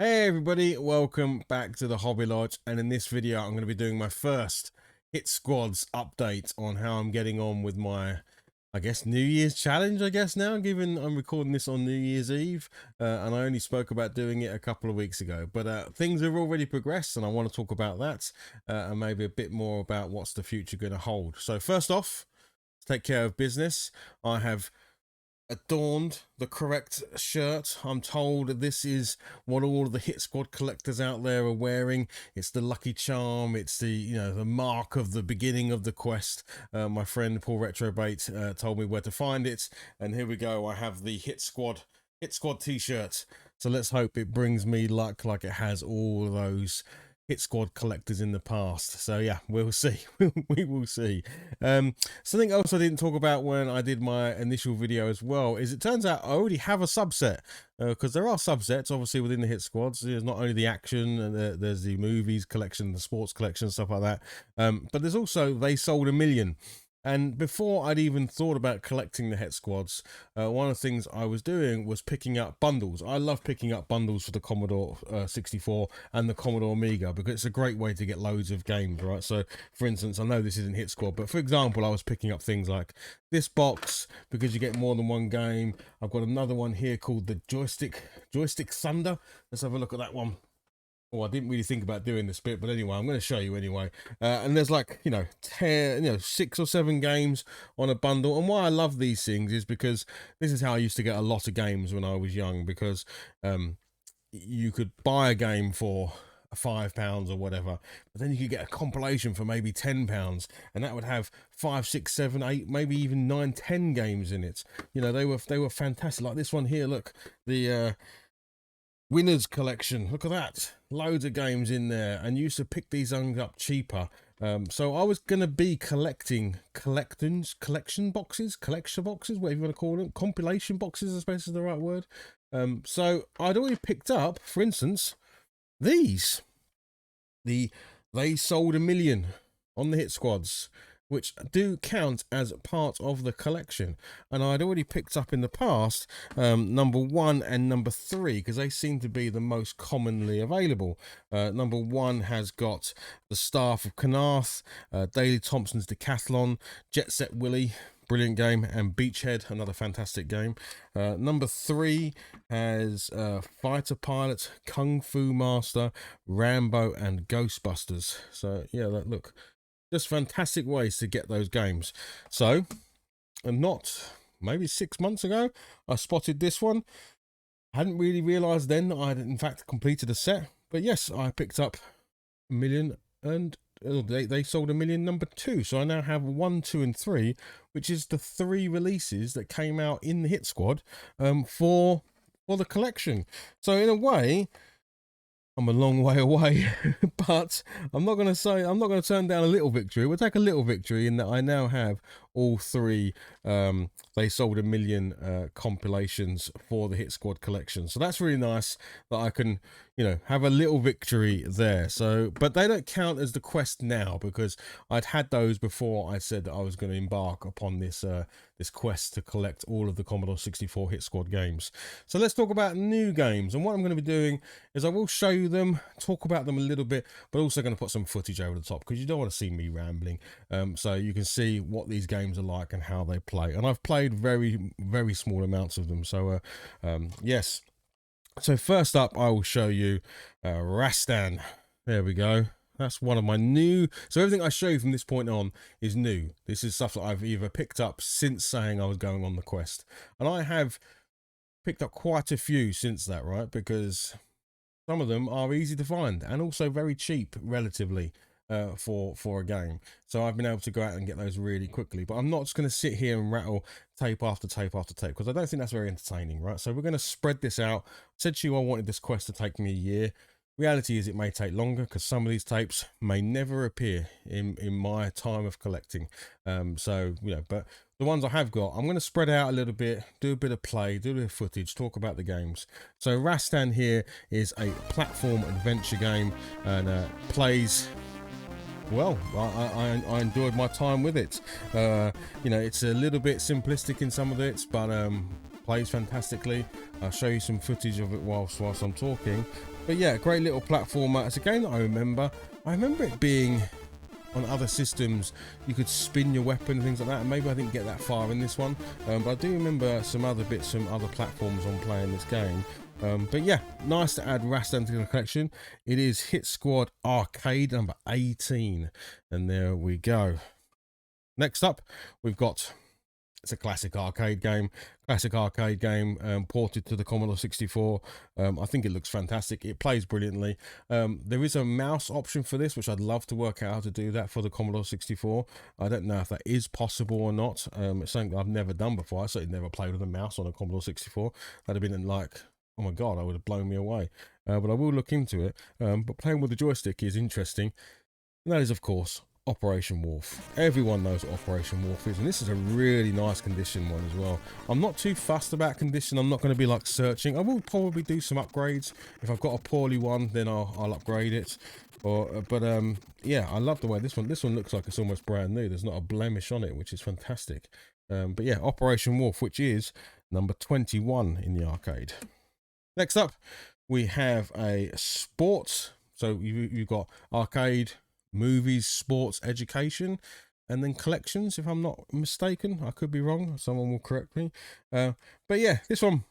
Hey everybody, welcome back to the Hobby Lodge, and in this video I'm going to be doing my first Hit Squads update on how I'm getting on with my, New Year's challenge, now, given I'm recording this on New Year's Eve, and I only spoke about doing it a couple of weeks ago, but things have already progressed and I want to talk about that, and maybe a bit more about what's the future going to hold. So first off, take care of business. I have adorned the correct shirt. I'm told this is what all of the Hit Squad collectors out there are wearing. It's the lucky charm. It's the the mark of the beginning of the quest. My friend Paul Retrobait told me where to find it, and here we go. I have the Hit Squad t-shirt. So let's hope it brings me luck like it has all of those Hit Squad collectors in the past. So yeah, we'll see. We will see. Something else I didn't talk about when I did my initial video as well is it turns out I already have a subset, because there are subsets obviously within the Hit Squads. There's not only the action and there's the movies collection, the sports collection, stuff like that, but there's also They Sold a Million. And before I'd even thought about collecting the Hit Squads, one of the things I was doing was picking up bundles. I love picking up bundles for the Commodore 64 and the Commodore Amiga because it's a great way to get loads of games, right? So, for instance, I know this isn't Hit Squad, but for example, I was picking up things like this box because you get more than one game. I've got another one here called the Joystick Thunder. Let's have a look at that one. Oh, I didn't really think about doing this bit, but anyway, I'm going to show you anyway. And there's like, 6 or 7 games on a bundle. And why I love these things is because this is how I used to get a lot of games when I was young, because you could buy a game for £5 or whatever, but then you could get a compilation for maybe £10, and that would have 5, 6, 7, 8, maybe even 9, 10 games in it. They were fantastic. Like this one here, look, the Winners Collection, look at that, loads of games in there, and you used to pick these things up cheaper. So I was gonna be collecting collection boxes, whatever you want to call them, compilation boxes, I suppose is the right word. So I'd already picked up, for instance, these, They Sold a Million on the Hit Squads, which do count as part of the collection, and I'd already picked up in the past number 1 and number 3 because they seem to be the most commonly available. Number 1 has got the Staff of Knarth, Daley Thompson's Decathlon, Jet Set Willy, brilliant game, and Beachhead, another fantastic game. Number 3 has Fighter Pilot, Kung Fu Master, Rambo, and Ghostbusters. So yeah, look, just fantastic ways to get those games. So, and not maybe 6 months ago, I spotted this one. I hadn't really realized then that I had in fact completed a set, but yes, I picked up a million, and they sold a million number 2. So I now have 1, 2, and 3, which is the 3 releases that came out in the Hit Squad for the collection. So in a way, I'm a long way away, but I'm not going to turn down a little victory. We'll take a little victory in that I now have all 3 They Sold a Million compilations for the Hit Squad collection. So that's really nice that I can, have a little victory there. So, but they don't count as the quest now because I'd had those before I said that I was going to embark upon this this quest to collect all of the Commodore 64 Hit Squad games. So let's talk about new games, and what I'm going to be doing is I will show you them, talk about them a little bit, but also going to put some footage over the top because you don't want to see me rambling, so you can see what these games are like and how they play. And I've played very, very small amounts of them, so yes. So first up, I will show you Rastan. There we go. That's one of my new. So everything I show you from this point on is new. This is stuff that I've either picked up since saying I was going on the quest, and I have picked up quite a few since that, right? Because some of them are easy to find and also very cheap relatively for a game. So I've been able to go out and get those really quickly. But I'm not just going to sit here and rattle tape after tape after tape because I don't think that's very entertaining, right? So we're going to spread this out. I said to you I wanted this quest to take me a year. Reality is it may take longer because some of these tapes may never appear in my time of collecting. So, but the ones I have got, I'm going to spread out a little bit, do a bit of play, do a bit of footage, talk about the games. So Rastan here is a platform adventure game and plays well. I enjoyed my time with it. It's a little bit simplistic in some of it, but plays fantastically. I'll show you some footage of it whilst I'm talking. But yeah, great little platformer. It's a game that I remember it being on other systems. You could spin your weapon and things like that, and maybe I didn't get that far in this one, but I do remember some other bits from other platforms on playing this game. But yeah, nice to add Rastan to the collection. It is Hit Squad Arcade number 18, and there we go. Next up, we've got, it's a classic arcade game, ported to the Commodore 64. I think it looks fantastic. It plays brilliantly. There is a mouse option for this, which I'd love to work out how to do that for the Commodore 64. I don't know if that is possible or not. It's something I've never done before. I certainly never played with a mouse on a Commodore 64. That'd have been like, oh my God, I would have blown me away. But I will look into it. But playing with the joystick is interesting. And that is, of course, Operation Wolf. Everyone knows what Operation Wolf is, and this is a really nice condition one as well. I'm not too fussed about condition. I'm not going to be like searching. I will probably do some upgrades. If I've got a poorly one, then I'll upgrade it. But yeah, I love the way this one looks like it's almost brand new. There's not a blemish on it, which is fantastic. But yeah, Operation Wolf, which is number 21 in the arcade. Next up, we have a sports. So you've got arcade, movies, sports, education, and then collections, if I'm not mistaken. I could be wrong, someone will correct me. But yeah, this one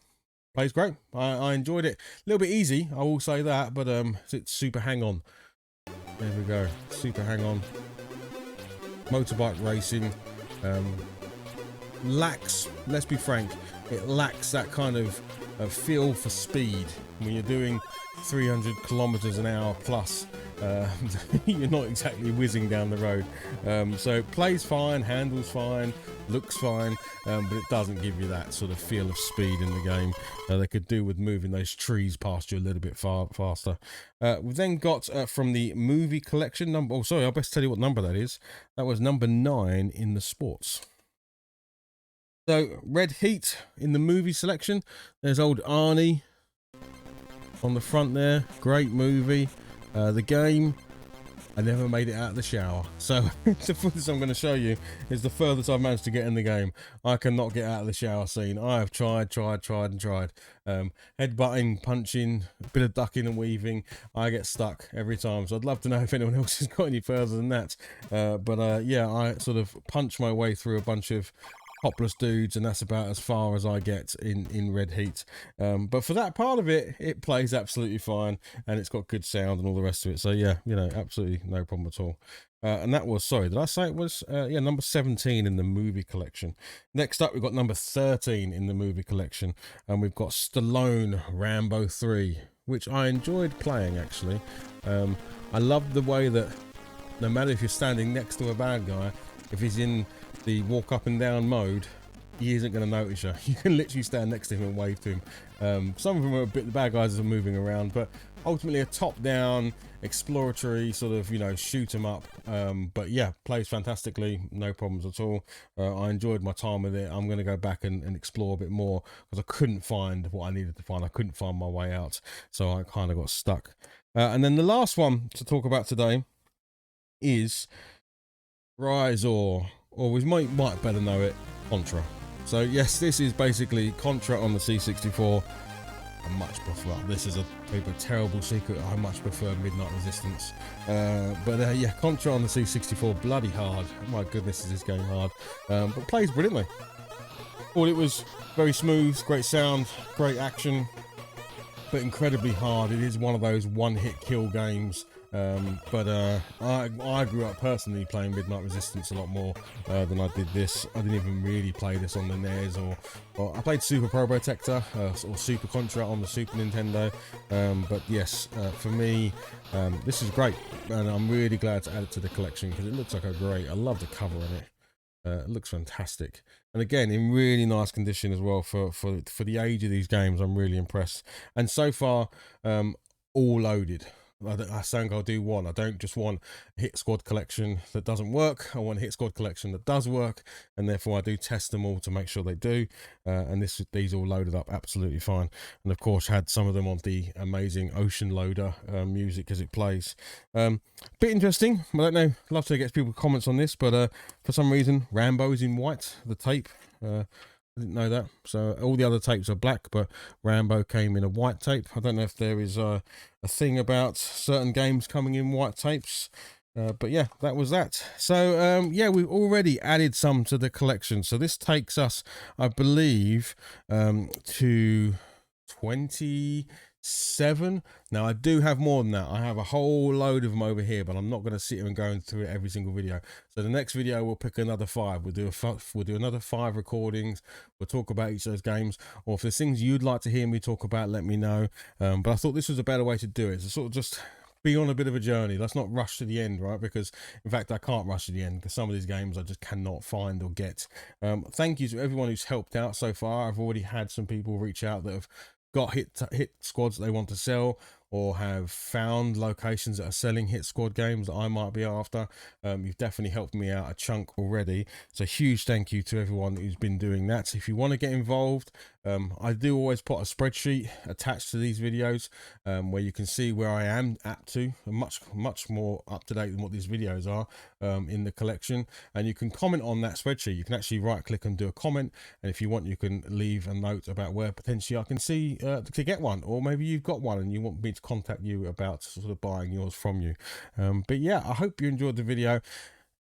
plays great. I enjoyed it. A little bit easy, I will say that, but it's Super Hang-On. There we go, Super Hang-On. Motorbike racing. Lacks, let's be frank, it lacks that kind of feel for speed when you're doing 300 kilometers an hour plus. You're not exactly whizzing down the road. So it plays fine, handles fine, looks fine, but it doesn't give you that sort of feel of speed in the game. They could do with moving those trees past you a little bit faster. We've then got from the movie collection number, oh sorry, I'll best tell you what number that is. That was number 9 in the sports. So Red Heat in the movie selection. There's old Arnie on the front there. Great movie. The game, I never made it out of the shower. So the footage I'm going to show you is the furthest I've managed to get in the game. I cannot get out of the shower scene. I have tried. Headbutting, punching, a bit of ducking and weaving. I get stuck every time. So I'd love to know if anyone else has got any further than that. But yeah, I sort of punch my way through a bunch of topless dudes, and that's about as far as I get in Red Heat. But for that part of it, it plays absolutely fine, and it's got good sound and all the rest of it. So yeah, you know, absolutely no problem at all. And that was, sorry, did I say it was yeah, number 17 in the movie collection. Next up, we've got number 13 in the movie collection, and we've got Stallone Rambo 3, which I enjoyed playing actually. I love the way that no matter if you're standing next to a bad guy, if he's in the walk up and down mode, he isn't going to notice you. You can literally stand next to him and wave to him. Some of them are a bit, the bad guys are moving around, but ultimately a top down exploratory sort of, you know, shoot 'em up. But yeah, plays fantastically, no problems at all. I enjoyed my time with it. I'm going to go back and explore a bit more because I couldn't find what I needed to find. I couldn't find my way out, so I kind of got stuck. And then the last one to talk about today is Rise or we might better know it, Contra. So yes, this is basically Contra on the C64. I much prefer, this is a terrible secret, I much prefer Midnight Resistance. But yeah, Contra on the C64, bloody hard. My goodness, is this game hard. But plays brilliantly. Thought it was very smooth, great sound, great action, but incredibly hard. It is one of those one-hit kill games. But I grew up personally playing Midnight Resistance a lot more than I did this. I didn't even really play this on the NES, or I played Super Pro Protector or Super Contra on the Super Nintendo. But yes, for me, this is great, and I'm really glad to add it to the collection because it looks like I love the cover on it. It looks fantastic, and again in really nice condition as well for the age of these games. I'm really impressed, and so far all loaded. I think I'll do one. I don't just want a Hit Squad collection that doesn't work. I want a Hit Squad collection that does work, and therefore I do test them all to make sure they do. And these all loaded up absolutely fine. And of course, had some of them on the amazing Ocean Loader music as it plays. Bit interesting. I don't know. Love to get people comments on this, but for some reason, Rambo is in white. The tape. I didn't know that. So all the other tapes are black, but Rambo came in a white tape. I don't know if there is a thing about certain games coming in white tapes. But yeah, that was that. So yeah, we've already added some to the collection. So this takes us, I believe, to 27. Now I do have more than that. I have a whole load of them over here, but I'm not going to sit here and go through every single video. So the next video we'll pick another 5. We'll do another 5 recordings. We'll talk about each of those games, or if there's things you'd like to hear me talk about, let me know. But I thought this was a better way to do it. So sort of just be on a bit of a journey. Let's not rush to the end, right? Because in fact I can't rush to the end, because some of these games I just cannot find or get. Thank you to everyone who's helped out so far. I've already had some people reach out that have got hit squads that they want to sell, or have found locations that are selling hit squad games that I might be after. You've definitely helped me out a chunk already, so huge thank you to everyone who's been doing that. If you want to get involved, I do always put a spreadsheet attached to these videos, where you can see where I am up to, much more up to date than what these videos are, in the collection. And you can comment on that spreadsheet. You can actually right click and do a comment, and if you want, you can leave a note about where potentially I can see to get one, or maybe you've got one and you want me to contact you about sort of buying yours from you. But yeah, I hope you enjoyed the video.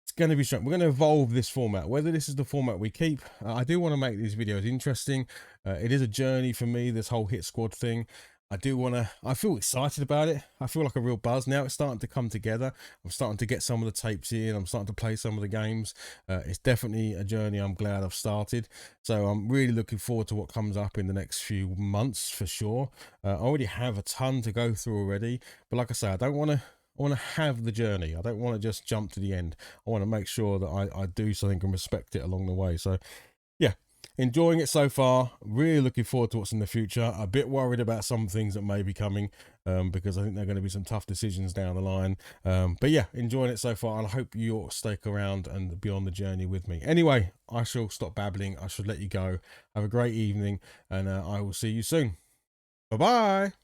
It's going to be strong. We're going to evolve this format, whether this is the format we keep. I do want to make these videos interesting. It is a journey for me, this whole hit squad thing. I feel excited about it. I feel like a real buzz now. It's starting to come together. I'm starting to get some of the tapes in. I'm starting to play some of the games. It's definitely a journey I'm glad I've started. So I'm really looking forward to what comes up in the next few months for sure. I already have a ton to go through already. But like I say, I want to have the journey. I don't want to just jump to the end. I want to make sure that I do something and respect it along the way. So yeah, enjoying it so far. Really looking forward to what's in the future. A bit worried about some things that may be coming, because I think there are going to be some tough decisions down the line. But yeah, enjoying it so far, and I hope you'll stick around and be on the journey with me. Anyway, I shall stop babbling. I should let you go. Have a great evening, and I will see you soon. Bye bye.